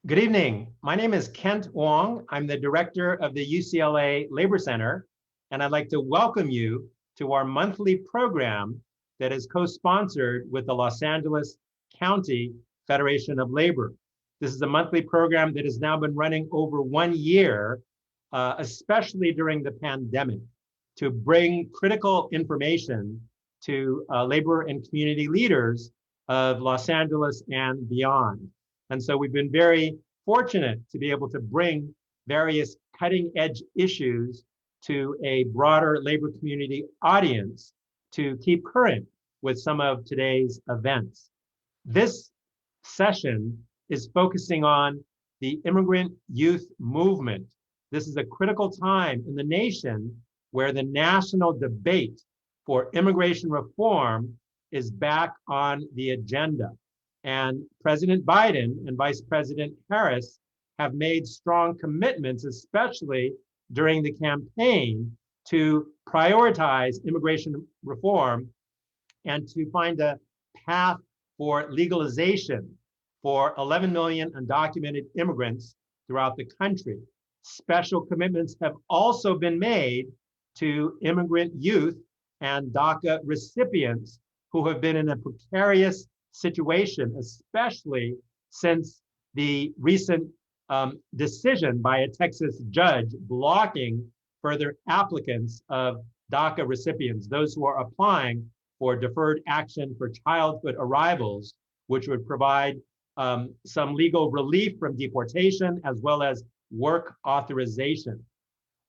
Good evening. My name is Kent Wong. I'm the director of the UCLA Labor Center, and I'd like to welcome you to our monthly program that is co-sponsored with the Los Angeles County Federation of Labor. This is a monthly program that has now been running over 1 year, especially during the pandemic, to bring critical information to labor and community leaders of Los Angeles and beyond. And so we've been very fortunate to be able to bring various cutting edge issues to a broader labor community audience to keep current with some of today's events. This session is focusing on the immigrant youth movement. This is a critical time in the nation where the national debate for immigration reform is back on the agenda. And President Biden and Vice President Harris have made strong commitments, especially during the campaign, to prioritize immigration reform and to find a path for legalization for 11 million undocumented immigrants throughout the country. Special commitments have also been made to immigrant youth and DACA recipients who have been in a precarious situation, especially since the recent decision by a Texas judge blocking further applicants of DACA recipients, those who are applying for deferred action for childhood arrivals, which would provide some legal relief from deportation as well as work authorization.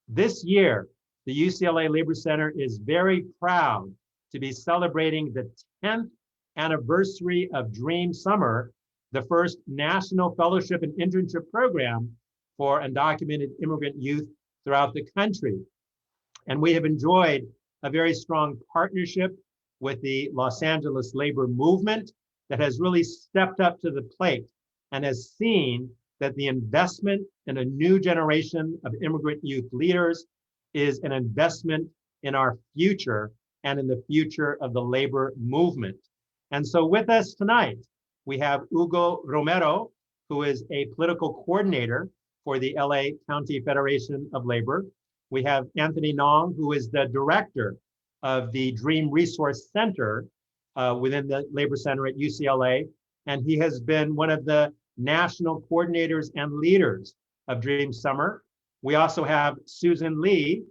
This year, the UCLA Labor Center is very proud to be celebrating the 10th anniversary of Dream Summer, the first national fellowship and internship program for undocumented immigrant youth throughout the country. And we have enjoyed a very strong partnership with the Los Angeles labor movement that has really stepped up to the plate and has seen that the investment in a new generation of immigrant youth leaders is an investment in our future and in the future of the labor movement. And so with us tonight, we have Hugo Romero, who is a political coordinator for the LA County Federation of Labor. We have Anthony Nong, who is the director of the Dream Resource Center within the Labor Center at UCLA. And he has been one of the national coordinators and leaders of Dream Summer. We also have Susan Lee,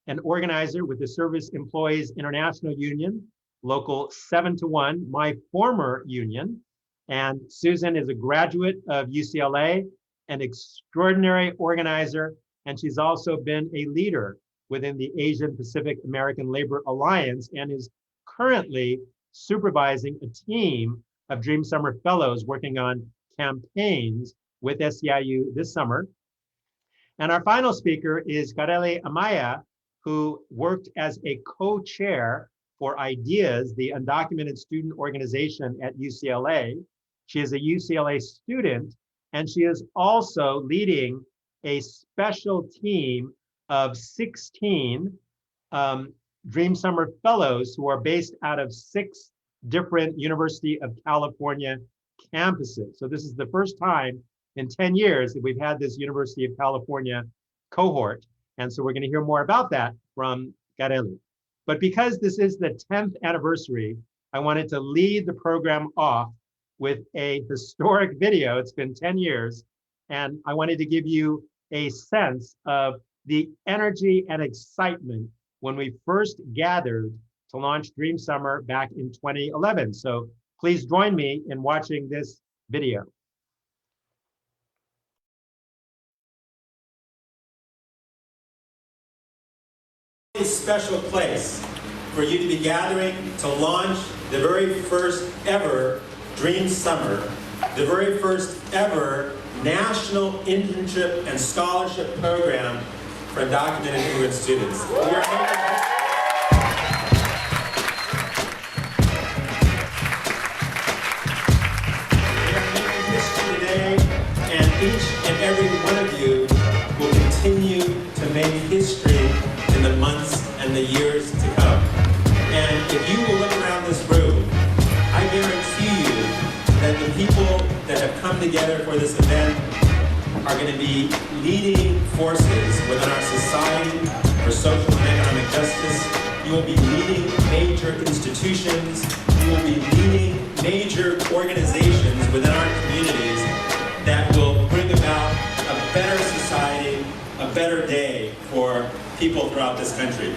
an organizer with the Service Employees International Union, Local 7-1, my former union. And Susan is a graduate of UCLA, an extraordinary organizer, and she's also been a leader within the Asian Pacific American Labor Alliance and is currently supervising a team of Dream Summer Fellows working on campaigns with SEIU this summer. And our final speaker is Karely Amaya, who worked as a co-chair for Ideas, the undocumented student organization at UCLA. She is a UCLA student, and she is also leading a special team of 16 Dream Summer Fellows who are based out of 6 different University of California campuses. So this is the first time in 10 years that we've had this University of California cohort. And so we're going to hear more about that from Karely. But because this is the 10th anniversary, I wanted to lead the program off with a historic video. It's been 10 years, and I wanted to give you a sense of the energy and excitement when we first gathered to launch Dream Summer back in 2011. So please join me in watching this video. A special place for you to be gathering to launch the very first ever Dream Summer, the very first ever national internship and scholarship program for undocumented immigrant students. We are making history today, and each and every one of you will continue to make history in the months and the years to come. And if you will look around this room, I guarantee you that the people that have come together for this event are going to be leading forces within our society for social and economic justice. You will be leading major institutions. You will be leading major organizations within our communities that will bring about a better society, a better day for people throughout this country.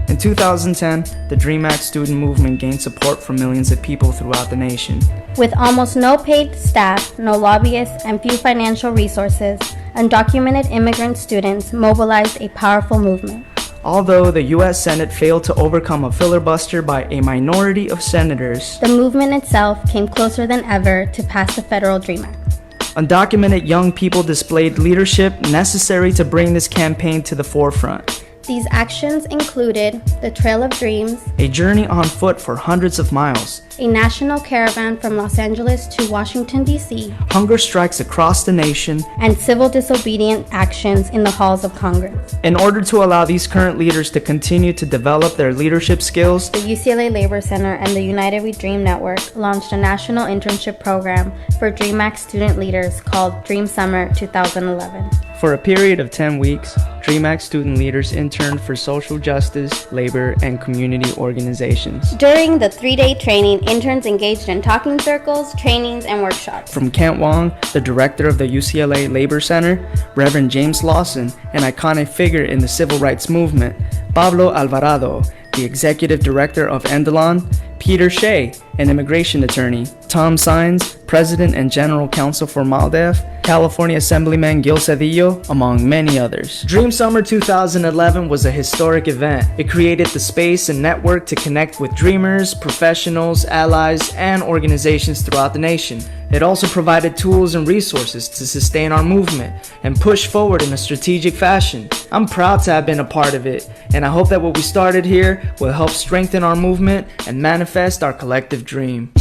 In 2010, the DREAM Act student movement gained support from millions of people throughout the nation. With almost no paid staff, no lobbyists, and few financial resources, undocumented immigrant students mobilized a powerful movement. Although the U.S. Senate failed to overcome a filibuster by a minority of senators, the movement itself came closer than ever to pass the federal DREAM Act. Undocumented young people displayed leadership necessary to bring this campaign to the forefront. These actions included the Trail of Dreams, a journey on foot for hundreds of miles, a national caravan from Los Angeles to Washington, D.C., hunger strikes across the nation, and civil disobedient actions in the halls of Congress. In order to allow these current leaders to continue to develop their leadership skills, the UCLA Labor Center and the United We Dream Network launched a national internship program for DREAM Act student leaders called Dream Summer 2011. For a period of 10 weeks, DREAM Act student leaders interned for social justice, labor, and community organizations. During the 3-day training, interns engaged in talking circles, trainings, and workshops. From Kent Wong, the director of the UCLA Labor Center, Reverend James Lawson, an iconic figure in the civil rights movement, Pablo Alvarado, the executive director of Endalon, Peter Shea, an immigration attorney, Tom Sines, president and general counsel for MALDEF, California Assemblyman Gil Cedillo, among many others. Dream Summer 2011 was a historic event. It created the space and network to connect with dreamers, professionals, allies, and organizations throughout the nation. It also provided tools and resources to sustain our movement and push forward in a strategic fashion. I'm proud to have been a part of it, and I hope that what we started here will help strengthen our movement and manifest our collective dream.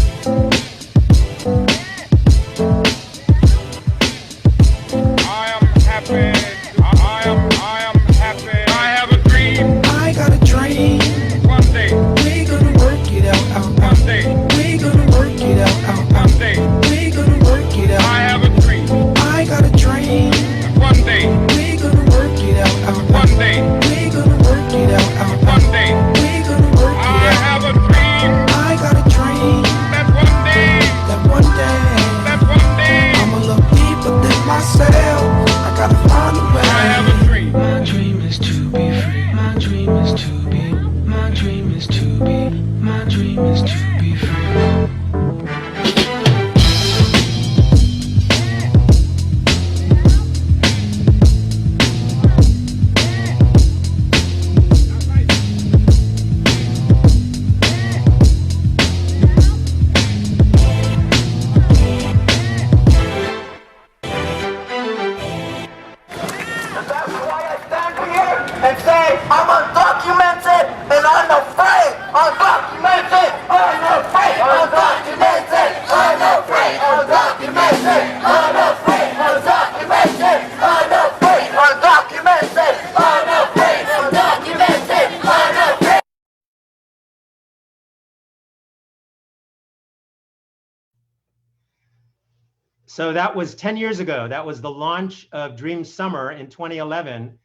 So that was 10 years ago. That was the launch of Dream Summer in 2011.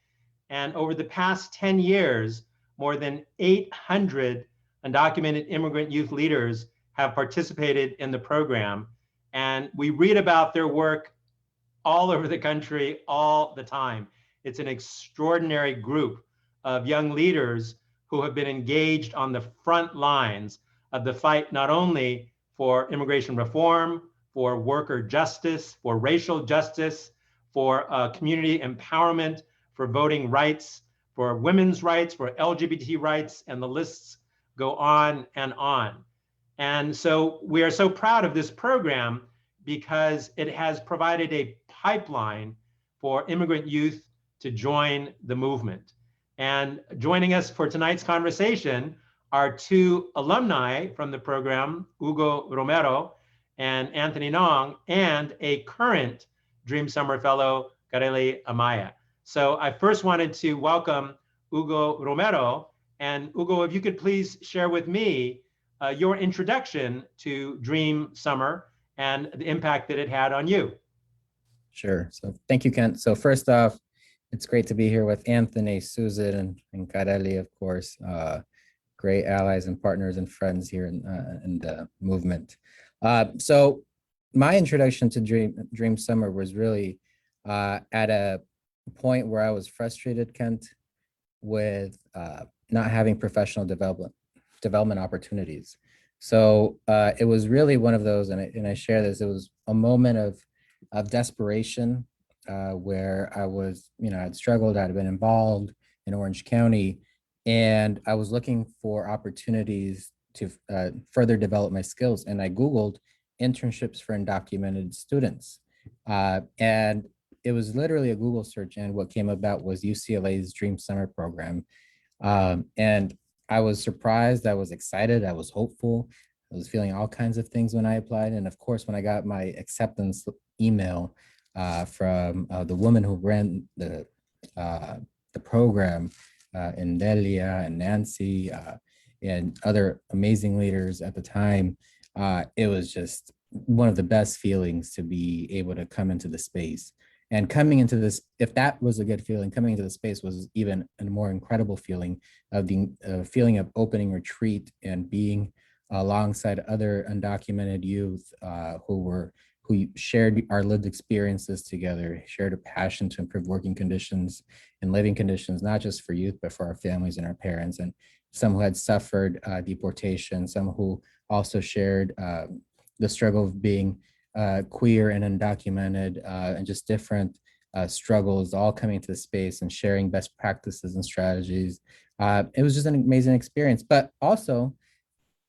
And over the past 10 years, more than 800 undocumented immigrant youth leaders have participated in the program. And we read about their work all over the country all the time. It's an extraordinary group of young leaders who have been engaged on the front lines of the fight, not only for immigration reform, for worker justice, for racial justice, for community empowerment, for voting rights, for women's rights, for LGBT rights, and the lists go on and on. And so we are so proud of this program because it has provided a pipeline for immigrant youth to join the movement. And joining us for tonight's conversation are two alumni from the program, Hugo Romero and Anthony Nong, and a current Dream Summer Fellow, Karely Amaya. So I first wanted to welcome Hugo Romero. And Hugo, if you could please share with me your introduction to Dream Summer and the impact that it had on you. Sure. So thank you, Kent. So first off, it's great to be here with Anthony, Susan, and Karely, of course, great allies and partners and friends here in the movement. So my introduction to Dream Summer was really at a point where I was frustrated, Kent, with not having professional development opportunities. So it was really one of those, and I share this, it was a moment of desperation where I was, I'd struggled, I'd been involved in Orange County, and I was looking for opportunities to further develop my skills. And I Googled internships for undocumented students. And it was literally a Google search, and what came about was UCLA's Dream Summer program. And I was surprised, I was excited, I was hopeful, I was feeling all kinds of things when I applied. And of course, when I got my acceptance email from the woman who ran the program, and Delia and Nancy and other amazing leaders at the time, it was just one of the best feelings to be able to come into the space. And coming into this, if that was a good feeling, coming into the space was even a more incredible feeling of the feeling of opening retreat and being alongside other undocumented youth who shared our lived experiences together, shared a passion to improve working conditions and living conditions, not just for youth, but for our families and our parents, and some who had suffered deportation, some who also shared the struggle of being queer and undocumented, and just different struggles, all coming to the space and sharing best practices and strategies. It was just an amazing experience. But also,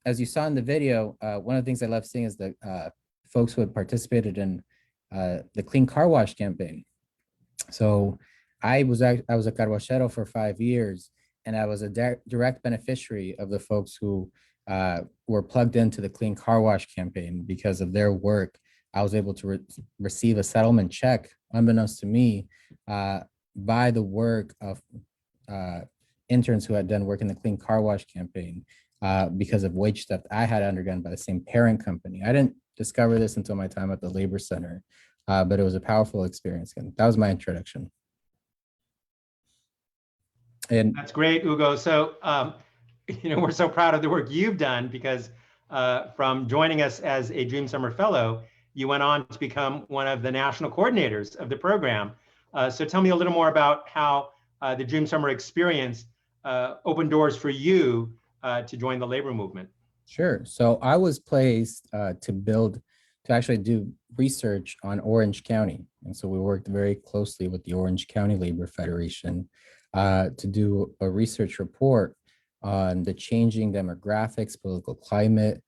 as you saw in the video, one of the things I love seeing is the folks who had participated in the Clean Car Wash campaign. So I was a carwashero for 5 years, and I was a direct beneficiary of the folks who were plugged into the Clean Car Wash campaign. Because of their work, I was able to receive a settlement check, unbeknownst to me, by the work of interns who had done work in the Clean Car Wash campaign, because of wage theft I had undergone by the same parent company. I didn't discover this until my time at the Labor Center, but it was a powerful experience. And that was my introduction. And that's great, Hugo. So, we're so proud of the work you've done, because from joining us as a Dream Summer Fellow, you went on to become one of the national coordinators of the program. So tell me a little more about how the Dream Summer experience opened doors for you to join the labor movement. Sure. So I was placed to actually do research on Orange County. And so we worked very closely with the Orange County Labor Federation to do a research report on the changing demographics, political climate,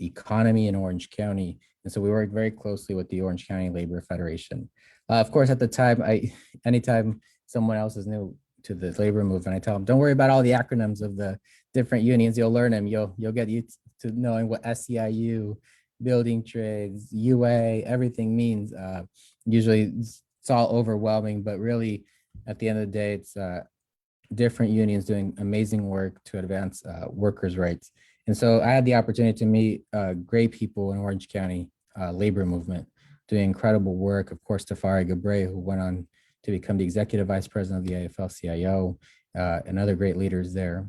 economy in Orange County. And so we worked very closely with the Orange County Labor Federation. Of course, at the time, anytime someone else is new to the labor movement, I tell them, don't worry about all the acronyms of the different unions. You'll learn them. You'll get used to knowing what SEIU, building trades, UA, everything means. Usually it's all overwhelming, but really at the end of the day, it's different unions doing amazing work to advance workers' rights. And so I had the opportunity to meet great people in Orange County labor movement doing incredible work. Of course, Tafari Gabre, who went on to become the executive vice president of the AFL-CIO, and other great leaders there.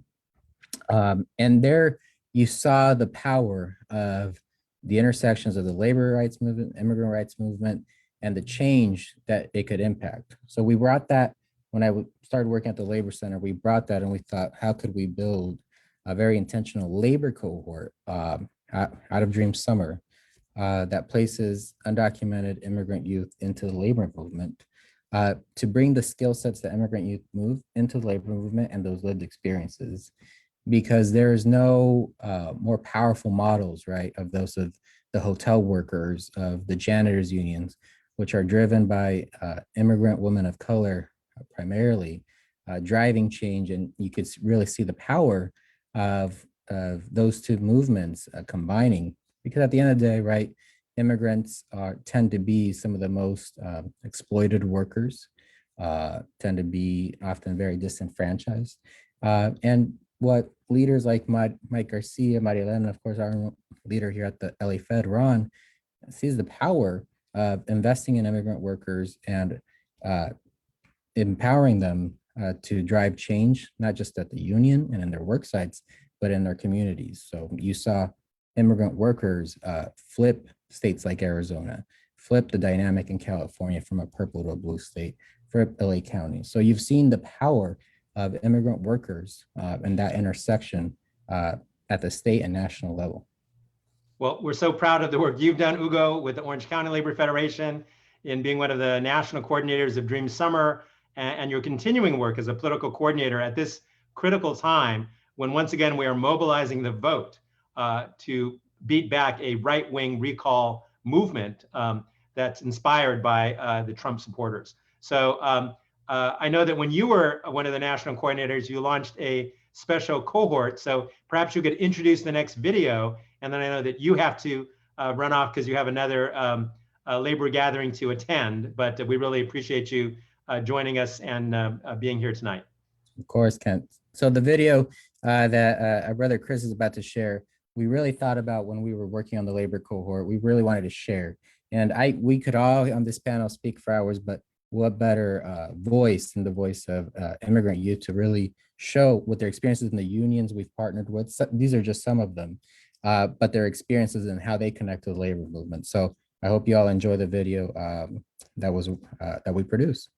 And there you saw the power of the intersections of the labor rights movement, immigrant rights movement, and the change that it could impact. So we brought that, when I started working at the Labor Center, we brought that and we thought, how could we build a very intentional labor cohort out of Dream Summer that places undocumented immigrant youth into the labor movement, to bring the skill sets that immigrant youth move into the labor movement and those lived experiences. Because there's no more powerful models, right, of those of the hotel workers, of the janitors unions, which are driven by immigrant women of color primarily, driving change. And you could really see the power of those two movements combining. Because at the end of the day, right, immigrants tend to be some of the most exploited workers, tend to be often very disenfranchised. And what leaders like Mike Garcia, Marilena, and of course our leader here at the LA Fed, Ron, sees the power investing in immigrant workers and empowering them to drive change, not just at the union and in their work sites, but in their communities. So you saw immigrant workers flip states like Arizona, flip the dynamic in California from a purple to a blue state, flip LA County. So you've seen the power of immigrant workers and that intersection at the state and national level. Well, we're so proud of the work you've done, Hugo, with the Orange County Labor Federation in being one of the national coordinators of Dream Summer, and your continuing work as a political coordinator at this critical time when once again we are mobilizing the vote to beat back a right-wing recall movement that's inspired by the Trump supporters. So I know that when you were one of the national coordinators, you launched a special cohort. So perhaps you could introduce the next video, and then I know that you have to run off because you have another labor gathering to attend, but we really appreciate you joining us and being here tonight. Of course, Kent. So the video that our brother Chris is about to share, we really thought about when we were working on the labor cohort. We really wanted to share, and we could all on this panel speak for hours, but what better voice than the voice of immigrant youth to really show what their experiences in the unions we've partnered with. So these are just some of them, but their experiences and how they connect to the labor movement. So I hope you all enjoy the video that we produced.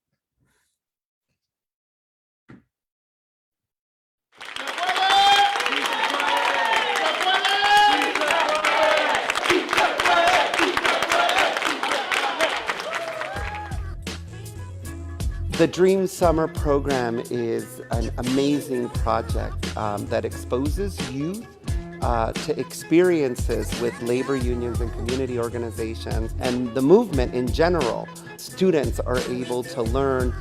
The Dream Summer program is an amazing project that exposes youth to experiences with labor unions and community organizations and the movement in general. Students are able to learn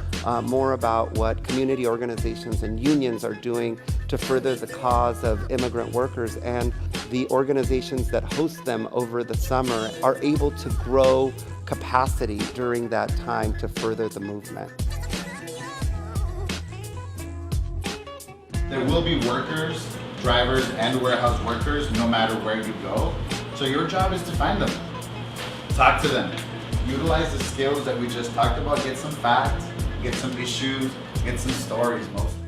more about what community organizations and unions are doing to further the cause of immigrant workers, and the organizations that host them over the summer are able to grow capacity during that time to further the movement. There will be workers, drivers, and warehouse workers no matter where you go. So your job is to find them. Talk to them. Utilize the skills that we just talked about. Get some facts, get some issues, get some stories mostly.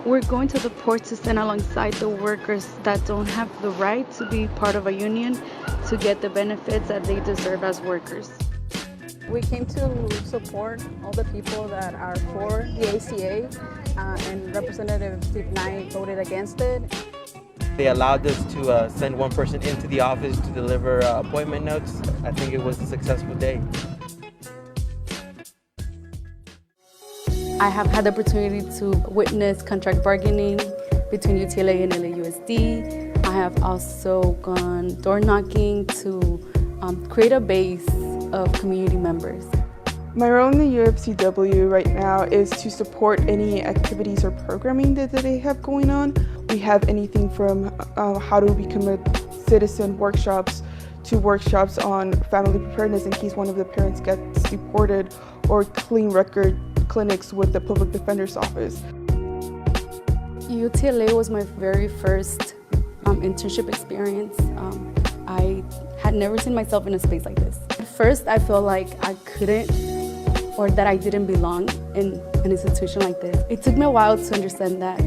We're going to the port to stand alongside the workers that don't have the right to be part of a union to get the benefits that they deserve as workers. We came to support all the people that are for the ACA, and Representative Steve Knight voted against it. They allowed us to send one person into the office to deliver appointment notes. I think it was a successful day. I have had the opportunity to witness contract bargaining between UTLA and LAUSD. I have also gone door knocking to create a base of community members. My role in the UFCW right now is to support any activities or programming that they have going on. We have anything from how to become a citizen workshops to workshops on family preparedness in case one of the parents gets deported, or clean record clinics with the public defender's office. UTLA was my very first internship experience. I had never seen myself in a space like this. At first, I felt like I couldn't, or that I didn't belong in an institution like this. It took me a while to understand that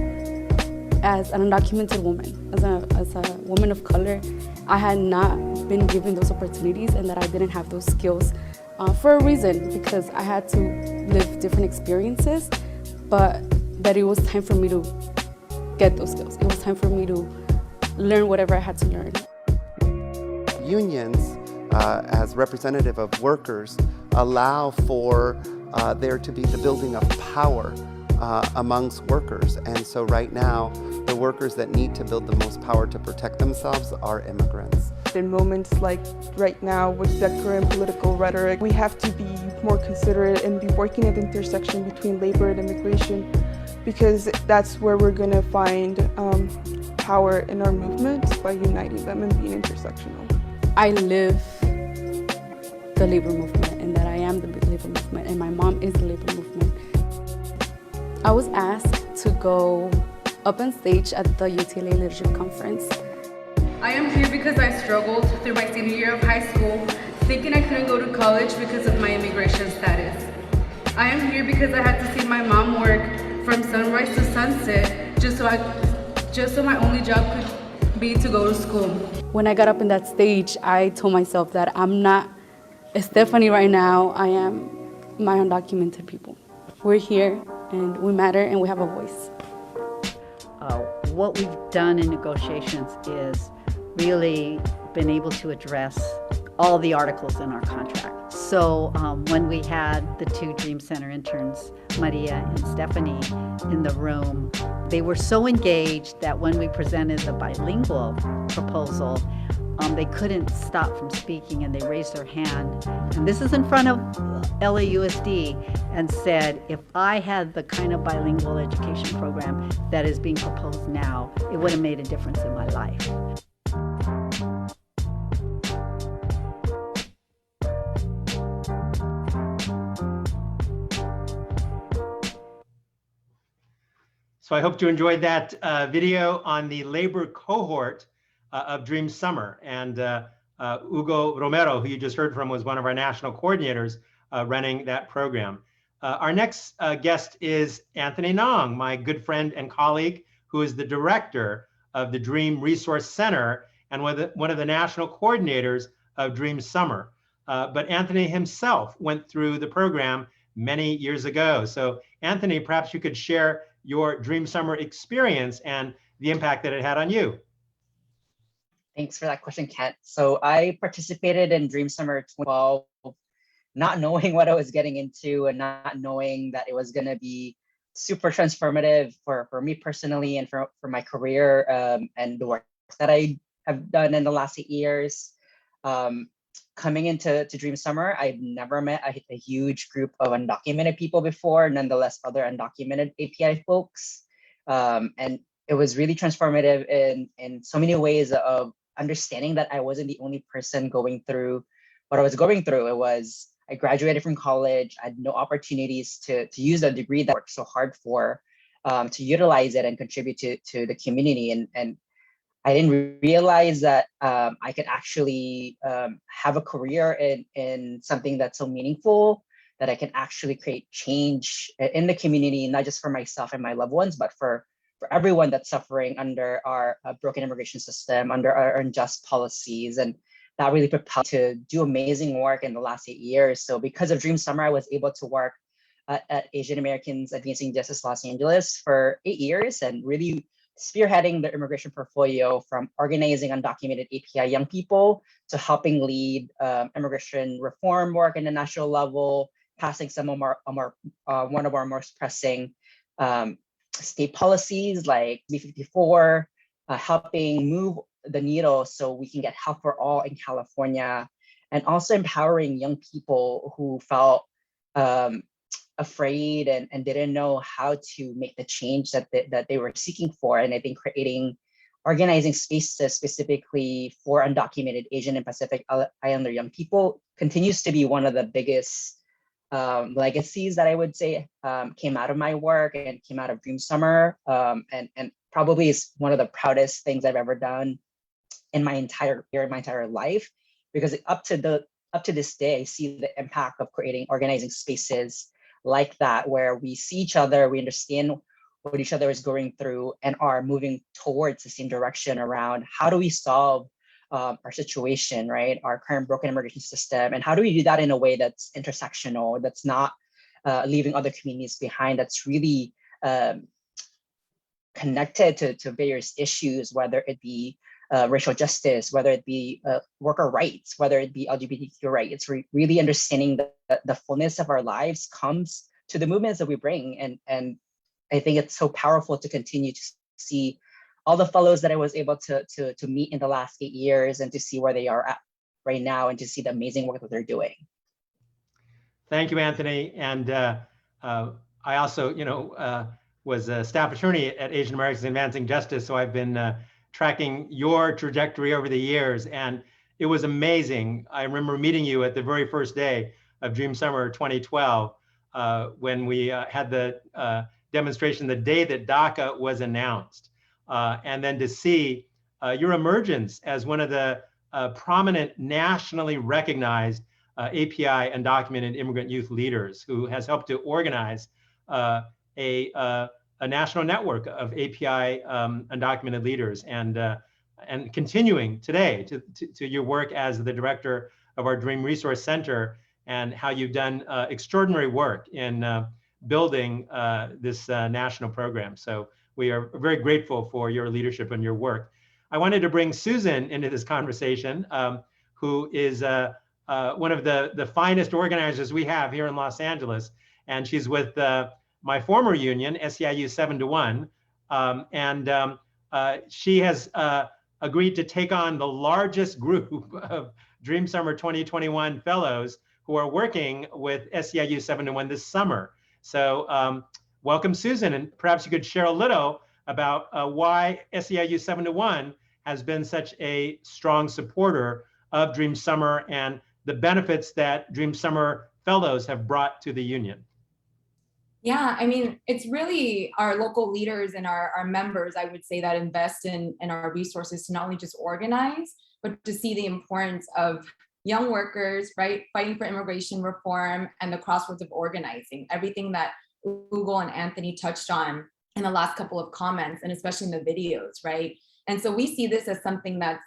as an undocumented woman, as a woman of color, I had not been given those opportunities and that I didn't have those skills for a reason, because I had to live different experiences, but that it was time for me to get those skills. It was time for me to learn whatever I had to learn. Unions, as representative of workers, allow for there to be the building of power amongst workers. And so right now, the workers that need to build the most power to protect themselves are immigrants. In moments like right now with the current political rhetoric, we have to be more considerate and be working at the intersection between labor and immigration, because that's where we're going to find power in our movement, by uniting them and being intersectional. I live the labor movement, and that I am the labor movement, and my mom is the labor movement. I was asked to go up on stage at the UTLA Leadership Conference. I am here because I struggled through my senior year of high school, thinking I couldn't go college because of my immigration status. I am here because I had to see my mom work from sunrise to sunset just so my only job could be to go to school. When I got up in that stage, I told myself that I'm not Stephanie right now, I am my undocumented people. We're here and we matter and we have a voice. What we've done in negotiations is really been able to address all the articles in our contract. So when we had the two Dream Center interns, Maria and Stephanie, in the room, they were so engaged that when we presented the bilingual proposal, they couldn't stop from speaking and they raised their hand. And this is in front of LAUSD and said, if I had the kind of bilingual education program that is being proposed now, it would have made a difference in my life. So I hope you enjoyed that video on the labor cohort of Dream Summer. And Hugo Romero, who you just heard from, was one of our national coordinators running that program. Our next guest is Anthony Nong, my good friend and colleague, who is the director of the Dream Resource Center and one of the national coordinators of Dream Summer. But Anthony himself went through the program many years ago. So Anthony, perhaps you could share your Dream Summer experience and the impact that it had on you. Thanks for that question, Kent. So I participated in Dream Summer 2012, not knowing what I was getting into and not knowing that it was going to be super transformative for me personally and for my career and the work that I have done in the last 8 years. Coming into Dream Summer, I've never met a huge group of undocumented people before, nonetheless other undocumented API folks. And it was really transformative in so many ways of understanding that I wasn't the only person going through what I was going through. I graduated from college, I had no opportunities to use a degree that I worked so hard for, to utilize it and contribute to the community. And I didn't realize that I could actually have a career in something that's so meaningful, that I can actually create change in the community, not just for myself and my loved ones, but for everyone that's suffering under our broken immigration system, under our unjust policies. And that really propelled to do amazing work in the last 8 years. So because of Dream Summer, I was able to work at Asian Americans Advancing Justice Los Angeles for 8 years and really spearheading the immigration portfolio, from organizing undocumented API young people to helping lead immigration reform work in the national level, passing some of one of our most pressing state policies like B54, helping move the needle so we can get help for all in California, and also empowering young people who felt afraid and didn't know how to make the change that they were seeking for. And I think organizing spaces specifically for undocumented Asian and Pacific Islander young people continues to be one of the biggest legacies that I would say came out of my work and came out of Dream Summer, and probably is one of the proudest things I've ever done in my entire life, because up to this day, I see the impact of organizing spaces like that, where we see each other, we understand what each other is going through, and are moving towards the same direction around how do we solve our situation, right? Our current broken immigration system, and how do we do that in a way that's intersectional, that's not leaving other communities behind, that's really connected to various issues, whether it be racial justice, whether it be worker rights, whether it be LGBTQ rights. Really understanding that the fullness of our lives comes to the movements that we bring. And I think it's so powerful to continue to see all the fellows that I was able to meet in the last 8 years, and to see where they are at right now, and to see the amazing work that they're doing. Thank you, Anthony. And I also, was a staff attorney at Asian Americans Advancing Justice, so I've been tracking your trajectory over the years, and it was amazing. I remember meeting you at the very first day of Dream Summer 2012, when we had the demonstration the day that DACA was announced. And then to see your emergence as one of the prominent, nationally recognized API undocumented immigrant youth leaders, who has helped to organize a national network of API undocumented leaders, and continuing today to your work as the director of our Dream Resource Center, and how you've done extraordinary work in building this national program. So we are very grateful for your leadership and your work. I wanted to bring Susan into this conversation, who is one of the finest organizers we have here in Los Angeles. And she's with my former union, SEIU 7-1. She has agreed to take on the largest group of Dream Summer 2021 fellows who are working with SEIU 7-1 this summer. So welcome, Susan, and perhaps you could share a little about why SEIU 7-1 has been such a strong supporter of Dream Summer and the benefits that Dream Summer fellows have brought to the union. Yeah, I mean, it's really our local leaders and our members, I would say, that invest in our resources to not only just organize, but to see the importance of young workers, right, fighting for immigration reform and the crossroads of organizing, everything that Hugo and Anthony touched on in the last couple of comments, and especially in the videos, right? And so we see this as something that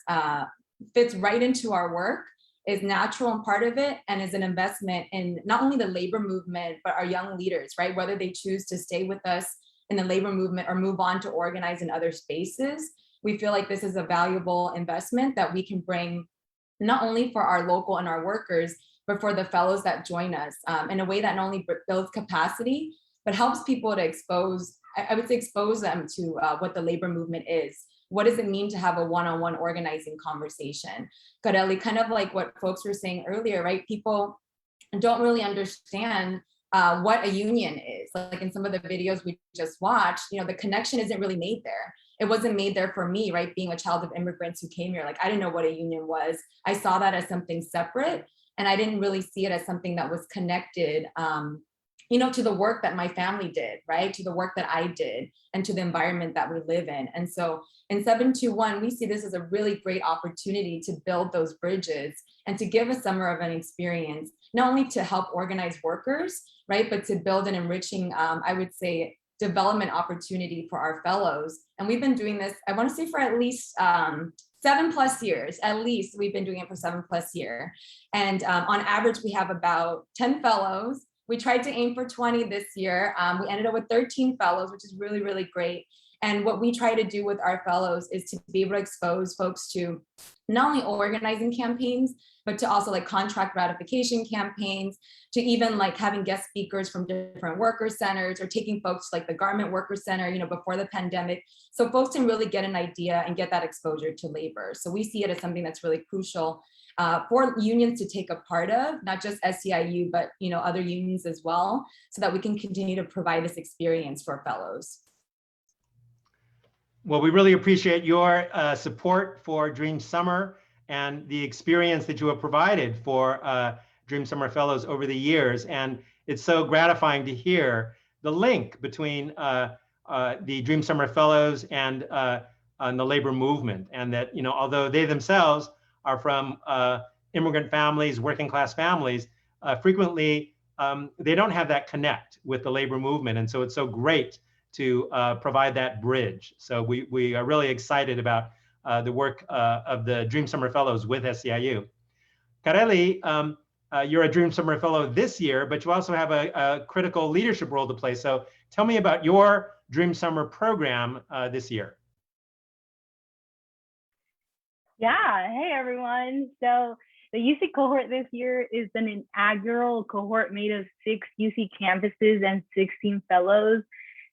fits right into our work, is natural and part of it, and is an investment in not only the labor movement, but our young leaders, right? Whether they choose to stay with us in the labor movement or move on to organize in other spaces, we feel like this is a valuable investment that we can bring not only for our local and our workers, but for the fellows that join us in a way that not only builds capacity, but helps people to expose, I would say expose them to what the labor movement is. What does it mean to have a one-on-one organizing conversation? Karely, kind of like what folks were saying earlier, right? People don't really understand what a union is. Like in some of the videos we just watched, you know, the connection isn't really made there. It wasn't made there for me, right? Being a child of immigrants who came here, like I didn't know what a union was. I saw that as something separate, and I didn't really see it as something that was connected, you know, to the work that my family did, right? To the work that I did, and to the environment that we live in. And so in 7-1, we see this as a really great opportunity to build those bridges and to give a summer of an experience, not only to help organize workers, right? But to build an enriching, I would say, development opportunity for our fellows. And we've been doing this, I want to say, for at least 7+ years. At least we've been doing it for 7+ years. And on average, we have about 10 fellows. We tried to aim for 20 this year. We ended up with 13 fellows, which is really, really great. And what we try to do with our fellows is to be able to expose folks to not only organizing campaigns, but to also like contract ratification campaigns, to even like having guest speakers from different worker centers, or taking folks like the Garment Worker Center, you know, before the pandemic. So folks can really get an idea and get that exposure to labor. So we see it as something that's really crucial for unions to take a part of, not just SEIU, but, you know, other unions as well, so that we can continue to provide this experience for fellows. Well, we really appreciate your support for Dream Summer and the experience that you have provided for Dream Summer Fellows over the years. And it's so gratifying to hear the link between the Dream Summer Fellows and the labor movement. And that, you know, although they themselves are from immigrant families, working class families, frequently they don't have that connect with the labor movement. And so it's so great to provide that bridge. So we are really excited about the work of the Dream Summer Fellows with SEIU. Karely, you're a Dream Summer Fellow this year, but you also have a critical leadership role to play. So tell me about your Dream Summer program this year. Yeah, hey everyone. So the UC cohort this year is an inaugural cohort made of 6 UC campuses and 16 fellows.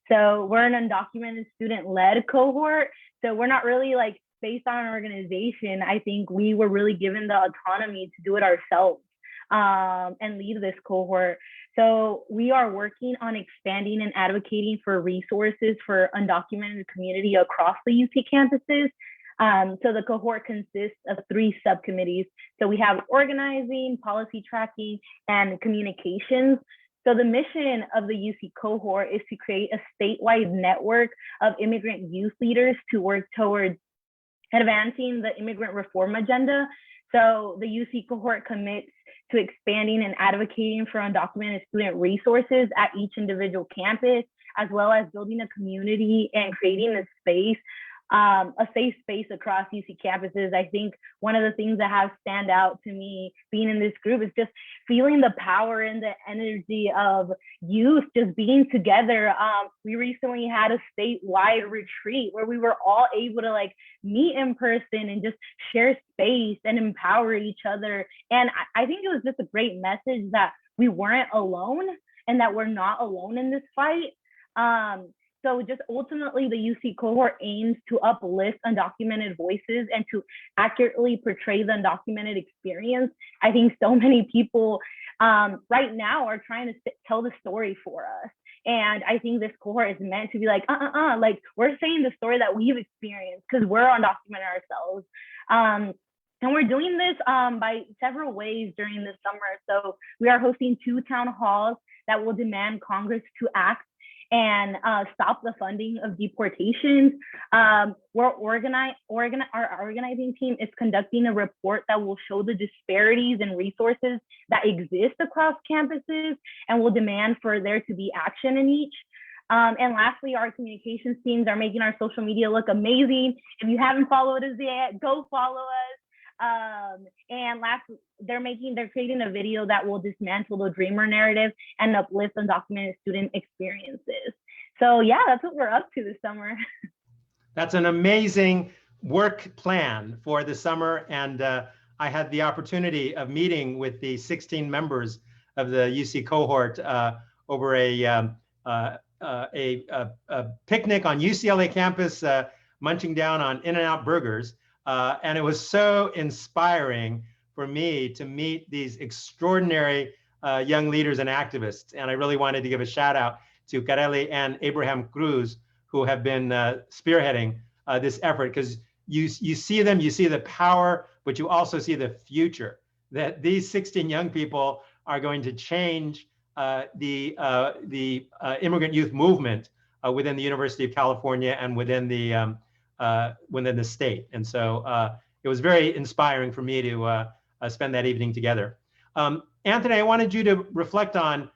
So we're an undocumented student-led cohort. So we're not really like based on an organization. I think we were really given the autonomy to do it ourselves and lead this cohort. So we are working on expanding and advocating for resources for undocumented community across the UC campuses. So the cohort consists of 3 subcommittees. So we have organizing, policy tracking, and communications. So the mission of the UC cohort is to create a statewide network of immigrant youth leaders to work towards advancing the immigrant reform agenda. So the UC cohort commits to expanding and advocating for undocumented student resources at each individual campus, as well as building a community and creating a safe space across UC campuses. I think one of the things that has stand out to me being in this group is just feeling the power and the energy of youth just being together. We recently had a statewide retreat where we were all able to like meet in person and just share space and empower each other. And I think it was just a great message that we weren't alone and that we're not alone in this fight. So just ultimately, the UC cohort aims to uplift undocumented voices and to accurately portray the undocumented experience. I think so many people right now are trying to tell the story for us. And I think this cohort is meant to be like, like we're saying the story that we've experienced because we're undocumented ourselves. And we're doing this by several ways during this summer. So we are hosting 2 town halls that will demand Congress to act and stop the funding of deportations. Our organizing team is conducting a report that will show the disparities in resources that exist across campuses and will demand for there to be action in each. And lastly, our communications teams are making our social media look amazing. If you haven't followed us yet, go follow us. And lastly, they're creating a video that will dismantle the dreamer narrative and uplift undocumented student experiences. So yeah, that's what we're up to this summer. That's an amazing work plan for the summer. And I had the opportunity of meeting with the 16 members of the UC cohort over a picnic on UCLA campus, munching down on In-N-Out burgers. And it was so inspiring for me to meet these extraordinary young leaders and activists. And I really wanted to give a shout out to Karely and Abraham Cruz, who have been spearheading this effort, because you see them, you see the power, but you also see the future, that these 16 young people are going to change the immigrant youth movement within the University of California and within the state. And so it was very inspiring for me to spend that evening together. Anthony, I wanted you to reflect on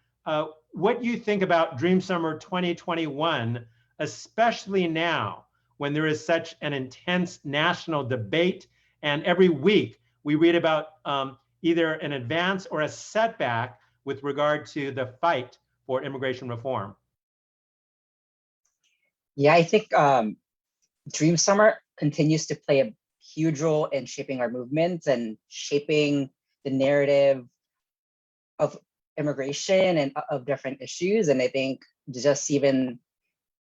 what you think about Dream Summer 2021, especially now when there is such an intense national debate, and every week we read about either an advance or a setback with regard to the fight for immigration reform. Yeah, I think Dream Summer continues to play a huge role in shaping our movements and shaping the narrative of immigration and of different issues. And I think just even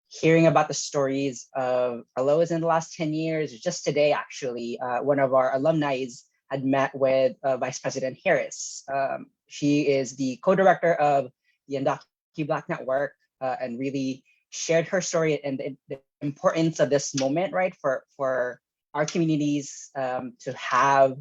hearing about the stories of fellows in the last 10 years, just today, actually, one of our alumni had met with Vice President Harris. She is the co-director of the Undocumented Black Network and really shared her story and the importance of this moment, right, for our communities to have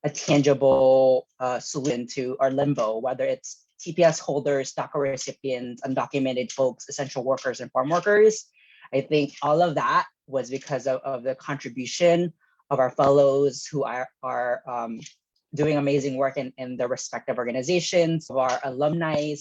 a tangible solution to our limbo, whether it's TPS holders, DACA recipients, undocumented folks, essential workers, and farm workers. I think all of that was because of the contribution of our fellows who are doing amazing work in their respective organizations, of our alumni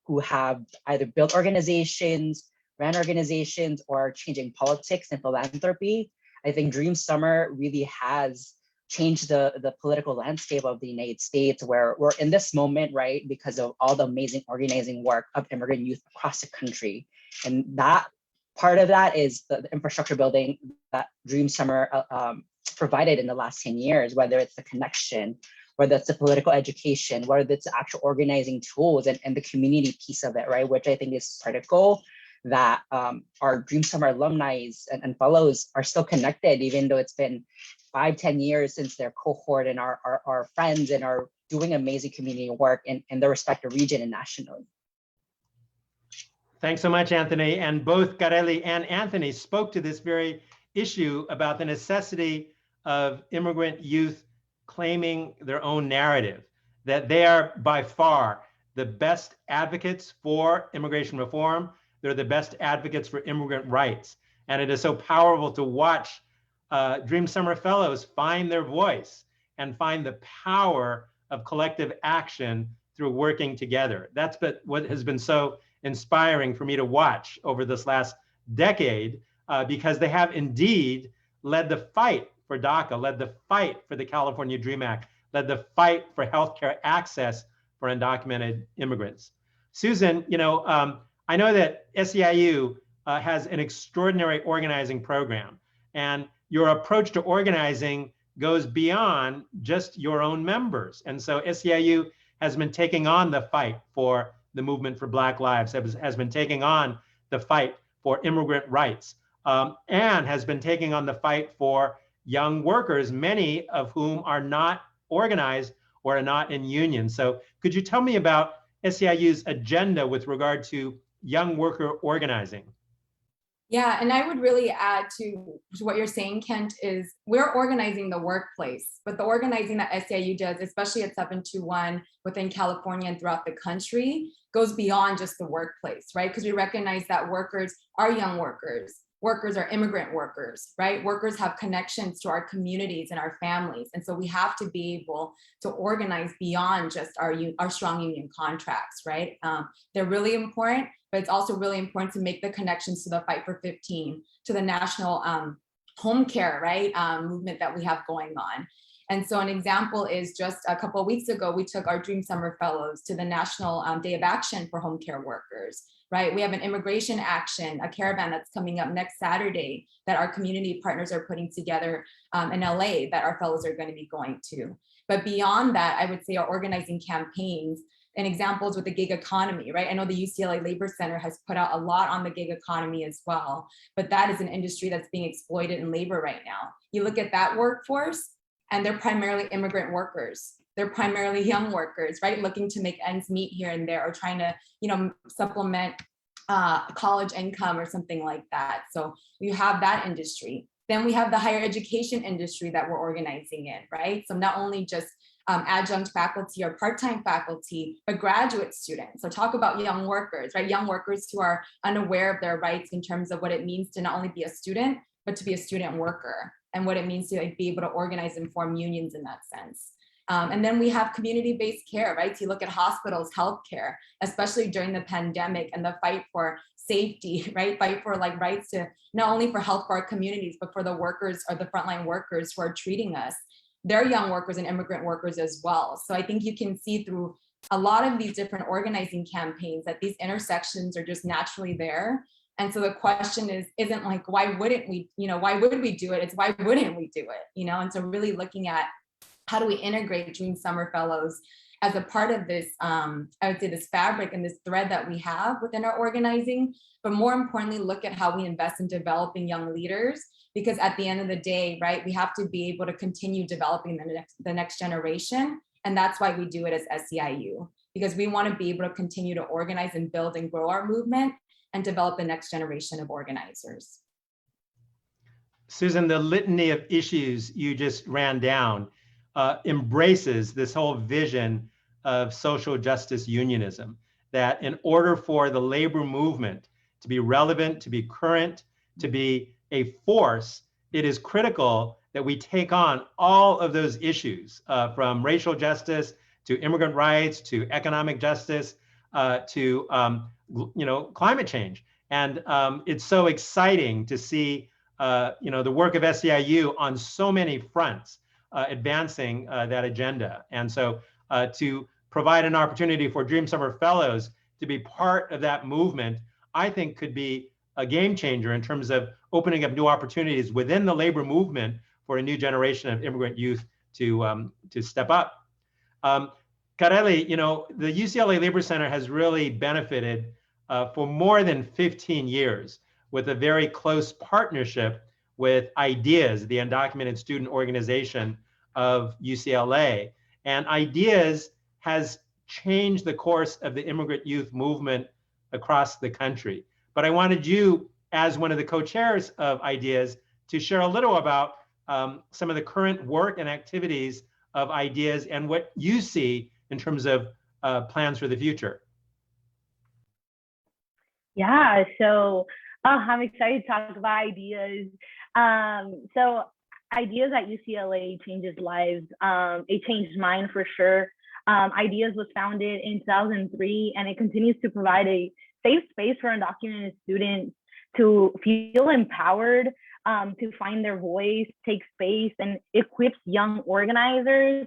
who have either built organizations, ran organizations, or changing politics and philanthropy. I think Dream Summer really has changed the political landscape of the United States, where we're in this moment, right, because of all the amazing organizing work of immigrant youth across the country. And that part of that is the infrastructure building that Dream Summer provided in the last 10 years, whether it's the connection, whether it's the political education, whether it's the actual organizing tools and the community piece of it, right, which I think is critical, that our Dream Summer alumni and fellows are still connected, even though it's been 5-10 years since their cohort and our friends and are doing amazing community work in their respective region and nationally. Thanks so much, Anthony. And both Karely and Anthony spoke to this very issue about the necessity of immigrant youth claiming their own narrative, that they are by far the best advocates for immigration reform. They're the best advocates for immigrant rights. And it is so powerful to watch Dream Summer Fellows find their voice and find the power of collective action through working together. That's what has been so inspiring for me to watch over this last decade, because they have indeed led the fight for DACA, led the fight for the California Dream Act, led the fight for healthcare access for undocumented immigrants. Susan, I know that SEIU has an extraordinary organizing program, and your approach to organizing goes beyond just your own members. And so SEIU has been taking on the fight for the movement for Black lives, has been taking on the fight for immigrant rights, and has been taking on the fight for young workers, many of whom are not organized or are not in unions. So could you tell me about SEIU's agenda with regard to young worker organizing? Yeah, and I would really add to what you're saying, Kent, is we're organizing the workplace, but the organizing that SEIU does, especially at 721 within California and throughout the country, goes beyond just the workplace, right? Because we recognize that workers are young workers. Workers are immigrant workers, right? Workers have connections to our communities and our families. And so we have to be able to organize beyond just our strong union contracts, right? They're really important, but it's also really important to make the connections to the Fight for 15, to the national home care, right? Movement that we have going on. And so an example is just a couple of weeks ago, we took our Dream Summer Fellows to the National Day of Action for Home Care Workers, right? We have an immigration action, a caravan that's coming up next Saturday that our community partners are putting together in LA that our fellows are going to be going to. But beyond that, I would say our organizing campaigns and examples with the gig economy, right? I know the UCLA Labor Center has put out a lot on the gig economy as well, but that is an industry that's being exploited in labor right now. You look at that workforce, and they're primarily immigrant workers. They're primarily young workers, right? Looking to make ends meet here and there, or trying to, supplement college income or something like that. So you have that industry. Then we have the higher education industry that we're organizing in, right? So not only just adjunct faculty or part-time faculty, but graduate students. So talk about young workers, right? Young workers who are unaware of their rights in terms of what it means to not only be a student, but to be a student worker, and what it means to be able to organize and form unions in that sense. And then we have community-based care, right? So you look at hospitals, healthcare, especially during the pandemic, and the fight for safety, right? Fight for rights to not only for health for our communities, but for the workers or the frontline workers who are treating us. They're young workers and immigrant workers as well. So I think you can see through a lot of these different organizing campaigns that these intersections are just naturally there. And so the question isn't like, why wouldn't we, why would we do it? It's why wouldn't we do it? And so really looking at how do we integrate Dream Summer Fellows as a part of this, I would say this fabric and this thread that we have within our organizing, but more importantly, look at how we invest in developing young leaders, because at the end of the day, right, we have to be able to continue developing the next generation. And that's why we do it as SEIU, because we want to be able to continue to organize and build and grow our movement and develop the next generation of organizers. Susan, the litany of issues you just ran down embraces this whole vision of social justice unionism, that in order for the labor movement to be relevant, to be current, to be a force, it is critical that we take on all of those issues, from racial justice to immigrant rights to economic justice to climate change. And it's so exciting to see the work of SEIU on so many fronts advancing that agenda. And so to provide an opportunity for Dream Summer Fellows to be part of that movement, I think could be a game changer in terms of opening up new opportunities within the labor movement for a new generation of immigrant youth to step up. Karely, the UCLA Labor Center has really benefited for more than 15 years with a very close partnership with IDEAS, the undocumented student organization of UCLA. And IDEAS has changed the course of the immigrant youth movement across the country. But I wanted you, as one of the co-chairs of IDEAS, to share a little about some of the current work and activities of IDEAS and what you see in terms of plans for the future. Yeah, so I'm excited to talk about IDEAS. So IDEAS at UCLA changes lives. It changed mine for sure. Ideas was founded in 2003, and it continues to provide a safe space for undocumented students to feel empowered, to find their voice, take space, and equips young organizers.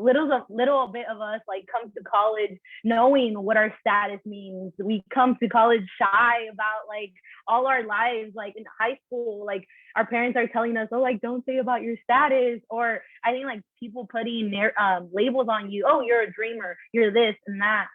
Little bit of us like come to college knowing what our status means. We come to college shy about like all our lives, like in high school, like our parents are telling us, oh, like don't say about your status, or I think like people putting their labels on you, oh, you're a dreamer, you're this and that.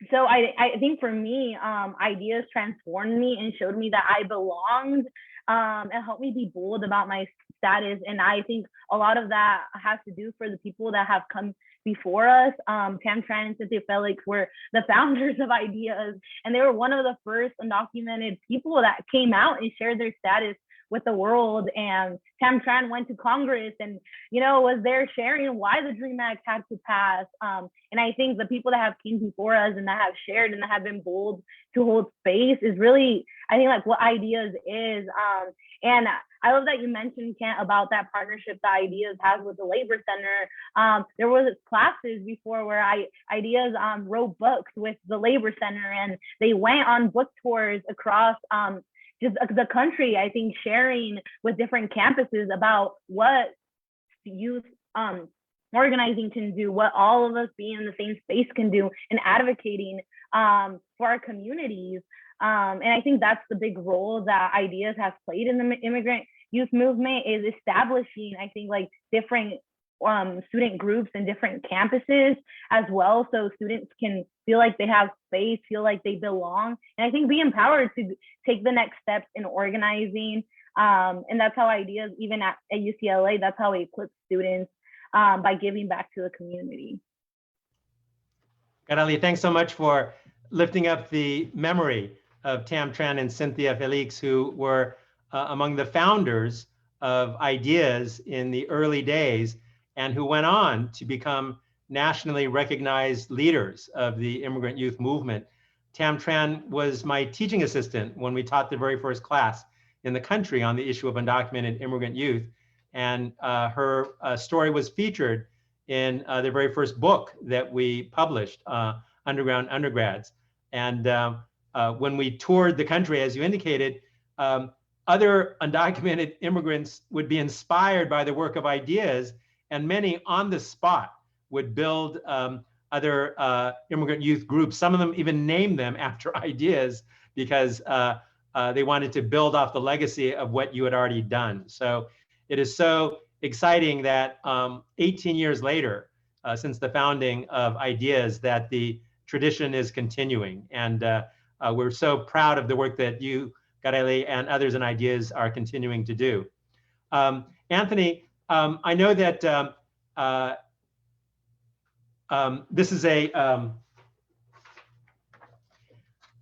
So I think for me, ideas transformed me and showed me that I belonged, and helped me be bold about my status. And I think a lot of that has to do for the people that have come before us. Tam Tran and Cynthia Felix were the founders of Ideas, and they were one of the first undocumented people that came out and shared their status with the world. And Tam Tran went to Congress and, you know, was there sharing why the DREAM Act had to pass. And I think the people that have came before us and that have shared and that have been bold to hold space is really, I think, like what Ideas is. And I love that you mentioned, Kent, about that partnership that Ideas has with the Labor Center. There was classes before where Ideas wrote books with the Labor Center, and they went on book tours across just the country, I think, sharing with different campuses about what youth organizing can do, what all of us being in the same space can do, and advocating for our communities. And I think that's the big role that Ideas has played in the immigrant youth movement, is establishing, I think, like different student groups and different campuses as well, so students can feel like they have space, feel like they belong, and I think be empowered to take the next steps in organizing. And that's how Ideas, even at UCLA, that's how we equip students by giving back to the community. Karely, thanks so much for lifting up the memory of Tam Tran and Cynthia Felix, who were among the founders of Ideas in the early days, and who went on to become nationally recognized leaders of the immigrant youth movement. Tam Tran was my teaching assistant when we taught the very first class in the country on the issue of undocumented immigrant youth. And her story was featured in the very first book that we published, Underground Undergrads. And when we toured the country, as you indicated, other undocumented immigrants would be inspired by the work of Ideas, and many on the spot would build other immigrant youth groups. Some of them even named them after Ideas because they wanted to build off the legacy of what you had already done. So it is so exciting that 18 years later, since the founding of Ideas, that the tradition is continuing. And we're so proud of the work that you, Karely, and others in Ideas are continuing to do. Anthony, I know that this is a,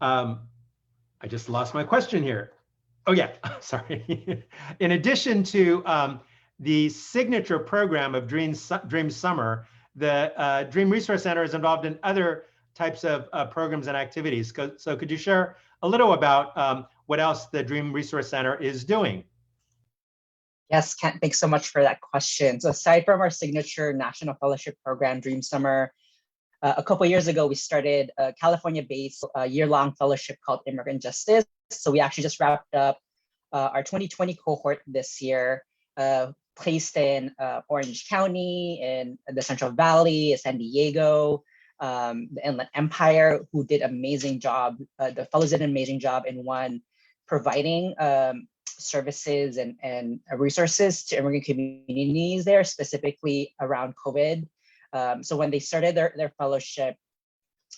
I just lost my question here. Oh yeah, sorry. In addition to the signature program of Dream Summer, the Dream Resource Center is involved in other types of programs and activities. So could you share a little about what else the Dream Resource Center is doing? Yes, Kent, thanks so much for that question. So aside from our signature national fellowship program, Dream Summer, a couple of years ago, we started a California-based year-long fellowship called Immigrant Justice. So we actually just wrapped up our 2020 cohort this year, placed in Orange County, in the Central Valley, San Diego, the Inland Empire, who did an amazing job. The fellows did an amazing job in providing services and resources to immigrant communities there, specifically around COVID. So when they started their fellowship,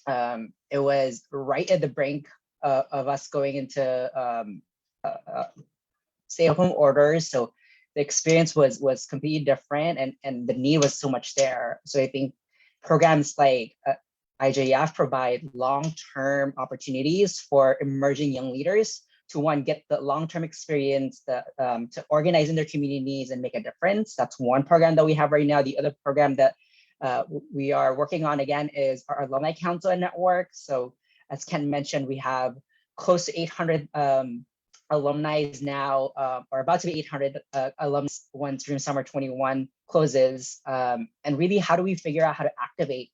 it was right at the brink of us going into stay-at-home orders. So the experience was completely different, and the need was so much there. So I think programs like IJF provide long-term opportunities for emerging young leaders to, one, get the long-term experience to organize in their communities and make a difference. That's one program that we have right now. The other program that we are working on, again, is our Alumni Council Network. So as Ken mentioned, we have close to 800 alumni is now, or about to be 800 alums once Dream Summer 21 closes. And really, how do we figure out how to activate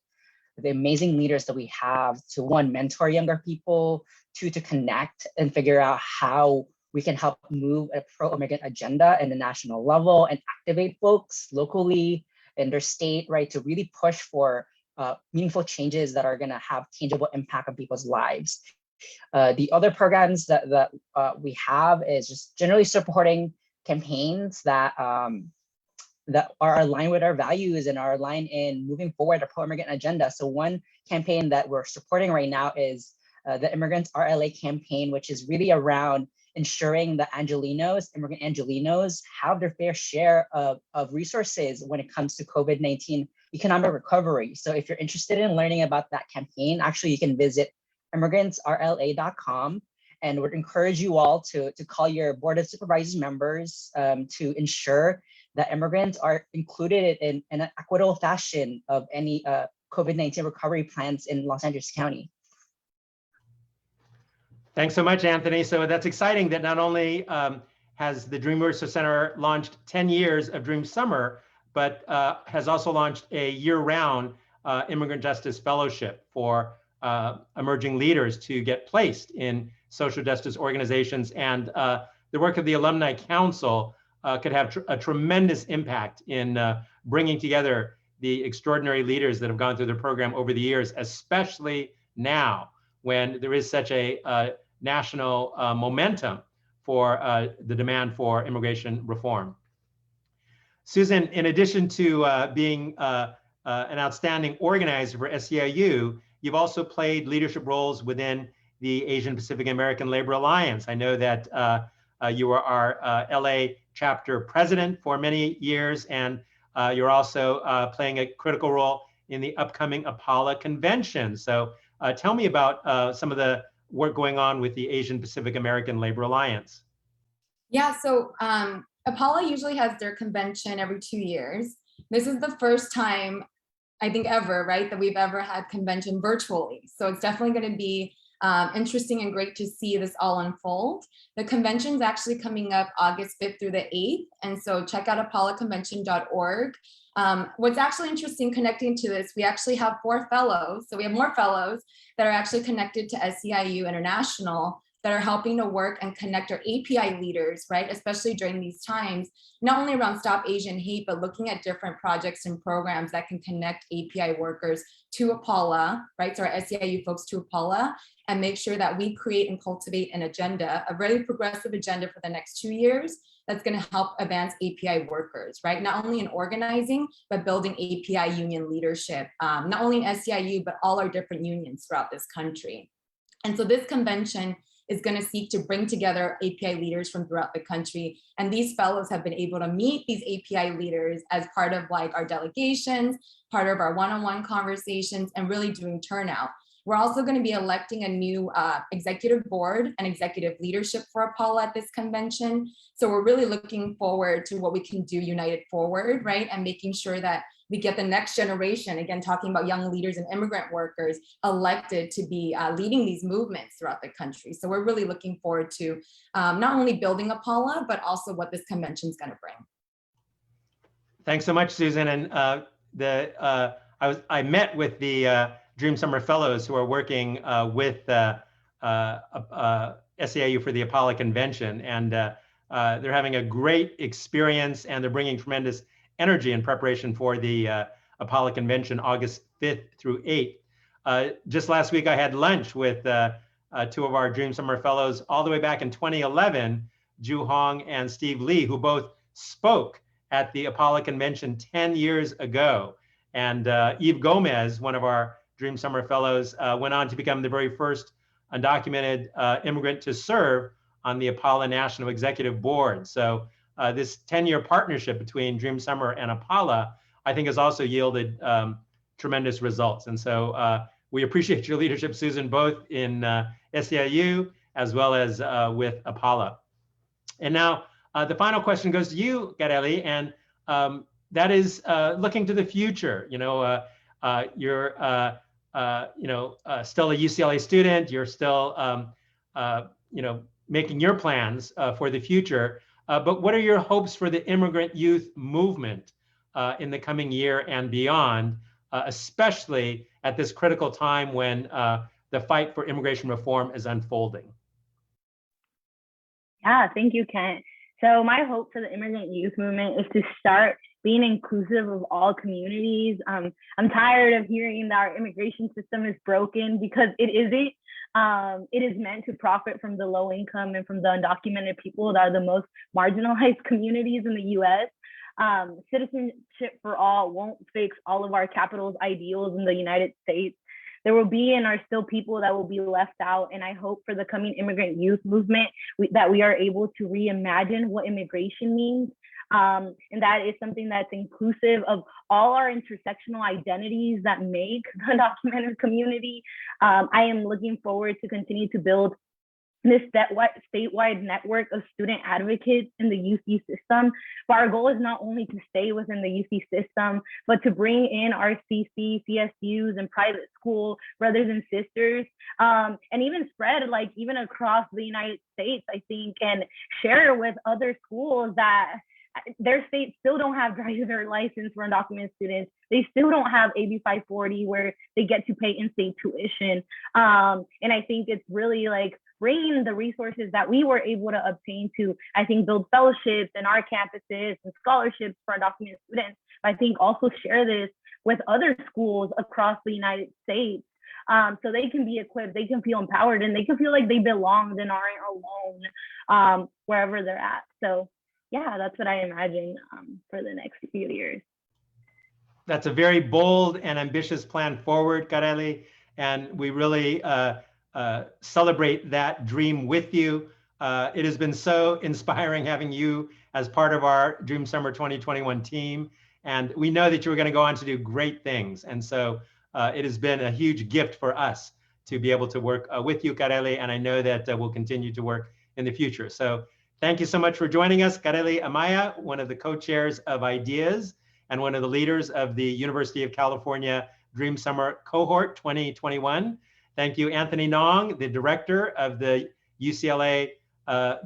the amazing leaders that we have to, one, mentor younger people, two, to connect and figure out how we can help move a pro-immigrant agenda in the national level and activate folks locally in their state, right, to really push for meaningful changes that are going to have tangible impact on people's lives. The other programs that we have is just generally supporting campaigns that that are aligned with our values and are aligned in moving forward a pro-immigrant agenda. So one campaign that we're supporting right now is the Immigrant RLA campaign, which is really around ensuring that Angelenos, immigrant Angelenos, have their fair share of resources when it comes to COVID-19 economic recovery. So if you're interested in learning about that campaign, actually you can visit immigrantsrla.com, and would encourage you all to call your Board of Supervisors members to ensure that immigrants are included in an equitable fashion of any COVID-19 recovery plans in Los Angeles County. Thanks so much, Anthony. So that's exciting that not only has the Dream Resource Center launched 10 years of Dream Summer, but has also launched a year-round Immigrant Justice Fellowship for emerging leaders to get placed in social justice organizations. And the work of the Alumni Council could have a tremendous impact in bringing together the extraordinary leaders that have gone through the program over the years, especially now when there is such a national momentum for the demand for immigration reform. Susan, in addition to being an outstanding organizer for SEIU, you've also played leadership roles within the Asian Pacific American Labor Alliance. I know that you were our LA chapter president for many years, and you're also playing a critical role in the upcoming APALA convention. So tell me about some of the work going on with the Asian Pacific American Labor Alliance. Yeah, so APALA usually has their convention every 2 years. This is the first time, I think ever, right, that we've ever had convention virtually. So it's definitely going to be interesting and great to see this all unfold. The convention is actually coming up August 5th through the 8th. And so check out apalaconvention.org. What's actually interesting connecting to this, we actually have 4 fellows. So we have more fellows that are actually connected to SEIU International that are helping to work and connect our API leaders, right? Especially during these times, not only around Stop Asian Hate, but looking at different projects and programs that can connect API workers to APALA, right? So our SEIU folks to APALA, and make sure that we create and cultivate an agenda, a really progressive agenda for the next 2 years that's going to help advance API workers, right? Not only in organizing, but building API union leadership, not only in SEIU, but all our different unions throughout this country. And so this convention is going to seek to bring together API leaders from throughout the country. And these fellows have been able to meet these API leaders as part of like our delegations, part of our one-on-one conversations, and really doing turnout. We're also going to be electing a new executive board and executive leadership for APALA at this convention. So we're really looking forward to what we can do united forward, right? And making sure that we get the next generation, again, talking about young leaders and immigrant workers, elected to be leading these movements throughout the country. So we're really looking forward to not only building APALA, but also what this convention is going to bring. Thanks so much, Susan. And I met with the Dream Summer Fellows who are working with SEIU for the APALA convention, and they're having a great experience, and they're bringing tremendous energy in preparation for the APALA convention, August 5th through 8th. Just last week, I had lunch with 2 of our Dream Summer Fellows all the way back in 2011, Ju Hong and Steve Lee, who both spoke at the APALA convention 10 years ago. And Eve Gomez, one of our Dream Summer Fellows, went on to become the very first undocumented immigrant to serve on the APALA National Executive Board. So this 10-year partnership between Dream Summer and APALA, I think, has also yielded tremendous results. And so we appreciate your leadership, Susan, both in SEIU as well as with APALA. And now the final question goes to you, Karely, and that is looking to the future. You know, you're still a UCLA student. You're still, making your plans for the future. But what are your hopes for the immigrant youth movement in the coming year and beyond, especially at this critical time when the fight for immigration reform is unfolding? Yeah, thank you, Kent. So my hope for the immigrant youth movement is to start being inclusive of all communities. I'm tired of hearing that our immigration system is broken, because it isn't. It is meant to profit from the low income and from the undocumented people that are the most marginalized communities in the US. Citizenship for all won't fix all of our capitalist ideals in the United States. There will be and are still people that will be left out. And I hope for the coming immigrant youth movement that we are able to reimagine what immigration means. And that is something that's inclusive of all our intersectional identities that make the undocumented community. I am looking forward to continue to build this statewide network of student advocates in the UC system. But our goal is not only to stay within the UC system, but to bring in our CC, CSUs, and private school brothers and sisters, and even spread, like, even across the United States, I think, and share with other schools that their states still don't have driver's license for undocumented students. They still don't have AB 540 where they get to pay in-state tuition. And I think it's really like bringing the resources that we were able to obtain to, I think, build fellowships in our campuses and scholarships for undocumented students. I think also share this with other schools across the United States, so they can be equipped, they can feel empowered, and they can feel like they belong and aren't alone wherever they're at. So yeah, that's what I imagine for the next few years. That's a very bold and ambitious plan forward, Karely, and we really celebrate that dream with you. It has been so inspiring having you as part of our Dream Summer 2021 team, and we know that you're going to go on to do great things. And so it has been a huge gift for us to be able to work with you, Karely, and I know that we'll continue to work in the future. So thank you so much for joining us, Karely Amaya, one of the co-chairs of IDEAS and one of the leaders of the University of California Dream Summer Cohort 2021. Thank you, Anthony Nong, the director of the UCLA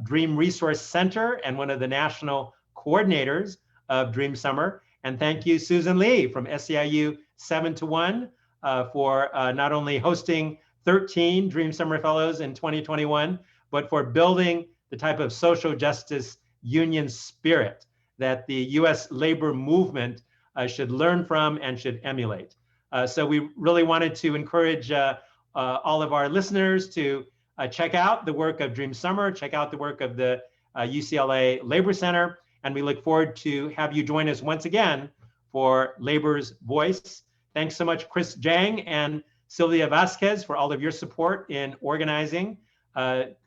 Dream Resource Center and one of the national coordinators of Dream Summer. And thank you, Susan Lee from SEIU 7 to 1 for not only hosting 13 Dream Summer Fellows in 2021, but for building the type of social justice union spirit that the US labor movement should learn from and should emulate. So we really wanted to encourage all of our listeners to check out the work of Dream Summer, check out the work of the UCLA Labor Center, and we look forward to have you join us once again for Labor's Voice. Thanks so much, Chris Jang and Sylvia Vasquez, for all of your support in organizing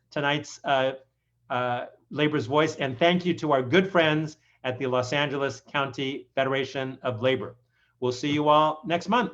tonight's Labor's Voice, and thank you to our good friends at the Los Angeles County Federation of Labor. We'll see you all next month.